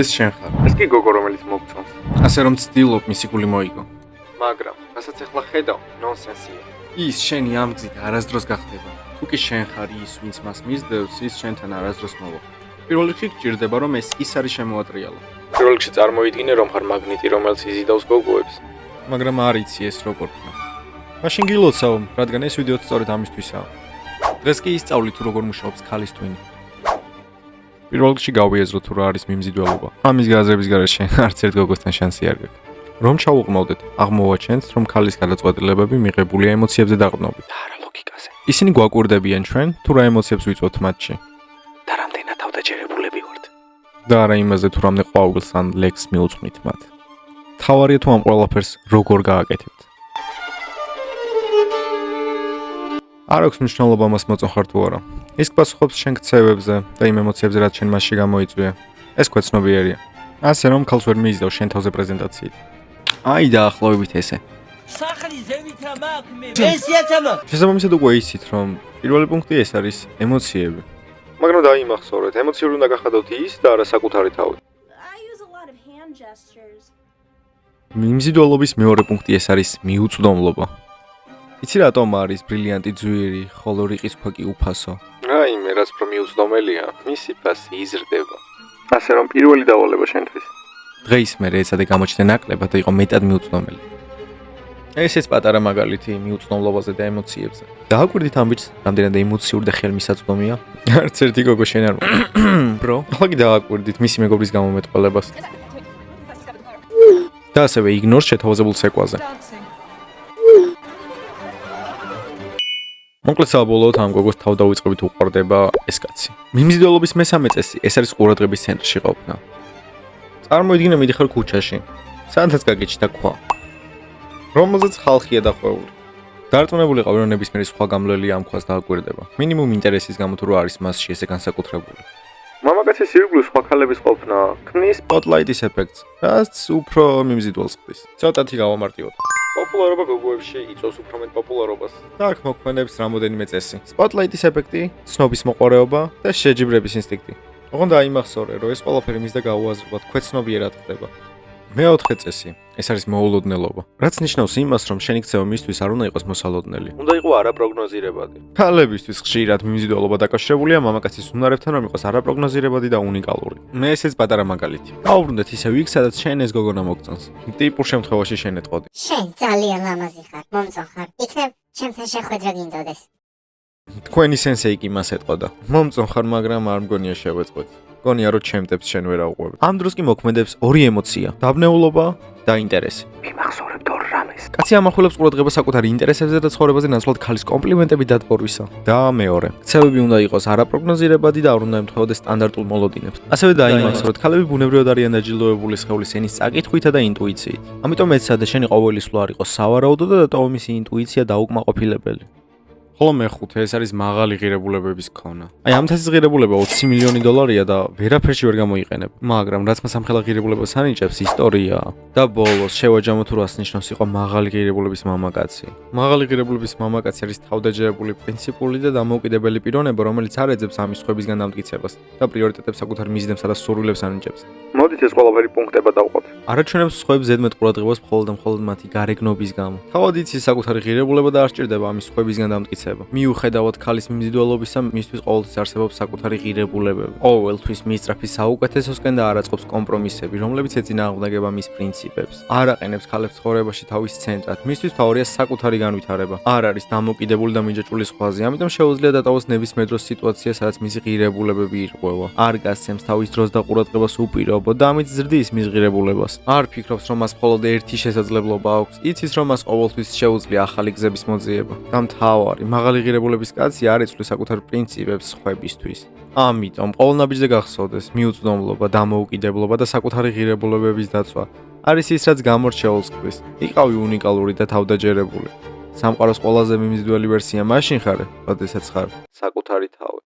ეს შენ ხარ. ეს კი გოგო რომელიც მოგწონს. ასე რომ ცდილობ მისი გული მოიგო. მაგრამ, რასაც ახლა ხედავ, ნონსენსია. ის შენი ამ გზით არასდროს გახდება. თუ კი შენ ხარ ის, ვინც მას მისდევს, ის შენთან არასდროს მოვა. პირველ რიგში გჭირდება, რომ ეს ის არის შემოატრიალო. პირველ რიგში წარმოიდგინე, რომ ხარ მაგნიტი, რომელიც იზიდავს გოგოებს. მაგრამ არ იცი ეს როგორ ხარ. მაშინ გილოცავ, რადგან ეს ვიდეო სწორედ ამისთვისაა. დღეს კი ისწავლი თუ როგორ მუშაობს ქალის ტვინი. პირველ რიგში გავიაზრო თუ რა არის მიმზიდველობა. ამის გაზრების გარეშე არც ერთ გოგოსთან შანსი არ გაქვს. რომ ჩაუყმავდეთ, აღმოვაჩენთ, რომ ქალის გადაწყვეტილებები მიღებულია ემოციებზე დაყრდნობით. და არა ლოგიკაზე. ისინი გვაკვირდებიან ჩვენ, თუ რა ემოციებს ვიწვევთ მათში. და რამდენად თავდაჯერებულები ვართ. და არა იმაზე, თუ რამდენ ყვავილს ან ლექსს მიუძღვნით მათ. თავარია თუ ამ ყველაფერს როგორ გააკეთებთ. არ აქვს მნიშვნელობა მას მოწონ ხარ თუ არა. ის გპასუხობს შენ ქცევებზე და იმ ემოციებზე, რაც შენ მასში გამოიწვია. ეს ქვეცნობიერია. ასე რომ ქალს ვერ მიიზდავ შენ თავზე პრეზენტაციით. აი დაახლოებით ესე. სახლის ზევითა მაქვს მე პენსიათამა შესაბამისად უკვე იცით, რომ პირველი პუნქტი ეს არის ემოციები. მაგრამ დაიმახსოვრეთ, ემოციური უნდა გახადოთ ის და არა საკუთარი თავი. I use a lot of hand gestures. მიმზიდველობის მეორე პუნქტი ეს არის მიუწვდომლობა. იცი რატომ არის ბრილიანტი ძვირი, ხოლო რიყის ქვა კი უფასო? რაიმე, რაც უფრო მიუწვდომელია, მისი ფასი იზრდება. ასე რომ პირველი დავალება შენთვის. დღეს მე ეცადე გამოჩნდა ნაკლებად და იყო მეტად მიუწვდომელი. ესეც პატარა მაგალითი მიუწვდომლობაზე და ემოციებზე. დააკვირდით ამ ბიჭს, რამდენად ემოციური და ხელმისაწვდომია? არც ერთი გოგო შენ არ ბრო, ხოგი დააკვირდით მისი მეგობრის გამომეტყველებას. და ასევე იგნორს შეთავაზებულ ცეკვაზე. მოკლედ საბოლოოდ ამ გოგოს თავდავიწყებით უყვარდება ეს კაცი. მიმზიდველობის მესამე წესი ეს არის ყურადღების ცენტრში ყოფნა. წარმოიდგინე მიდიხარ ქუჩაში, სადაც გაგიჩნდა ქვა, რომელზეც ხალხია დაყვეული. დარწმუნებული ყავი, რომ ნებისმიერი სხვა გამლელი ამ ქვას დააკვირდება. მინიმუმ ინტერესის გამო თუ რა არის მასში ესე განსაკუთრებული. მამაკაცის ირგვლივ სხვა ქალების ყოფნა ქმნის სპოტლაიტის ეფექტს, რაც უფრო მიმზიდველს ხდის. ცოტათი გავამარტივოთ. პოპულარობა გოგოებში იწვევს უფრო მეტ პოპულარობას. და აქ მოქმედებს რამოდენიმე წესი. სპოტლაიტის ეფექტი, ცნობის მოყვარეობა და შეჯიბრების ინსტინქტი. ოღონდ აიმახსოვრე, რომ ეს ყველაფერი მის და გაუაზრებად ქვეცნობიერად ხდება. მეოთხე წესი, ეს არის მოულოდნელობა. რაც ნიშნავს იმას, რომ შენი ქცევა მისთვის არ უნდა იყოს მოსალოდნელი. უნდა იყოს არაპროგნოზირებადი. ქალებისთვის ხშირად მიმზიდველობა დაკავშირებულია მამაკაცის უნარებთან, რომ იყოს არაპროგნოზირებადი და უნიკალური. მე ესეც პატარა მაგალითი. ავბრუნდეთ ისევ იქ, სადაც შენ ეს გოგონა მოგწონს. ტიპურ შემთხვევაში შენ ეტყოდი. შენ ძალიან ლამაზი ხარ, მომწონ ხარ. იქნებ ჩემთან შეხვედრა გინდოდეს. თქვენი სენსეი კი მას ეტყოდა. მომწონ ხარ, მაგრამ არ მგონია შევეწყვეტ. გონია რომ ჩემტებს შენ ვერ აუყვებ. ამ დროს კი მოქმედებს ორი ემოცია: დაბნეულობა და ინტერესი. მიმახსოვრებთ ორ რამეს. კაცი ამახვილებს ყურადღებას საკუთარი ინტერესებზე და ცხოვრებაზე ნაცვლად ქალის კომპლიმენტები დატბორვისა. და მეორე, ქცევები უნდა იყოს არაპროგნოზირებადი და არ უნდა ემთხვეოდეს სტანდარტულ მოლოდინებს. ასევე დაიმახსოვრეთ, ქალები ბუნებრივად არიან დაჯილდოებული სხეულის ენის წაკითხვითა და ინტუიციით. ამიტომ ეცადე შენი ყოველი სვლა არ იყოს სავარაუდო და დატოვო მისი ინტუიცია დაუკმაყოფილებელი. ხოლო მეხუთე ეს არის მაღალი ღირებულებების ქონა. აი ამ თასის ღირებულება 20 მილიონი დოლარია და ვერაფერში ვერ გამოიყენებ. მაგრამ რაც მას ამხელა ღირებულებას ანიჭებს ისტორია და ბოლოს შევაჯამოთ თუ რას ნიშნავს იყო მაღალი ღირებულების მამაკაცი. მაღალი ღირებულების მამაკაცი არის თავდაჯერებული, პრინციპული და დამოუკიდებელი პიროვნება, რომელიც არ ეძებს ამის სხვებისგან დამტკიცებას და პრიორიტეტებს საკუთარ მიზნებს და სურვილებს ანიჭებს. მოდით ეს ყველაფერი პუნქტებად დავყოთ. არაჩვენებს სხვებს ზედმეტ ყურადღებას მხოლოდ და მხოლოდ მათი გარეგნობის გამო. თავად იცის საკუთარი ღირებულება და არ სჭირდება ამის სხვებისგან დამტკიცება. მიუხედავად ქალის მიმზიდველობისა, მისთვის ყოველთვის არსებობს საკუთარი ღირებულებები. ყოველთვის მისწრაფი საუკეთესოსკენ და არ აწყობს კომპრომისები, რომლებიც ეწინააღმდეგება მის პრინციპებს. არ აყენებს ქალებს ცხოვრებაში თავის ცენტრად. მისთვის თავარია საკუთარი განვითარება. არ არის დამოკიდებული და მიჯაჭვული სხვაზე, ამიტომ შეუძლია დატოვოს ნებისმიერ დროს სიტუაცია, სადაც მისი ღირებულებები ირღვევა. არ გასცემს თავის დროს და ყურადღებას უპირობოდ და ამით ზრდის მის ღირებულებას. არ ფიქრობს, რომ მას მხოლოდ ერთი შესაძლებლობა აქვს. იცის, რომ მას ყოველთვის შეუძლია ახალი გზების მოძიება. და მთავარი მაღალი ღირებულების კაცი არ იცვლის საკუთარ პრინციპებს სხვებისთვის. ამიტომ ყოველ ნაბიჯზე გახსოვდეს, მიუწვდომლობა, დამოუკიდებლობა და საკუთარი ღირებულებების დაცვა არის ის, რაც გამორჩეულს ხდის. იყავი უნიკალური და თავდაჯერებული. სამყაროს ყველაზე მიმზიდველი ვერსია მაშინ ხარ, როდესაც ხარ საკუთარი თავი.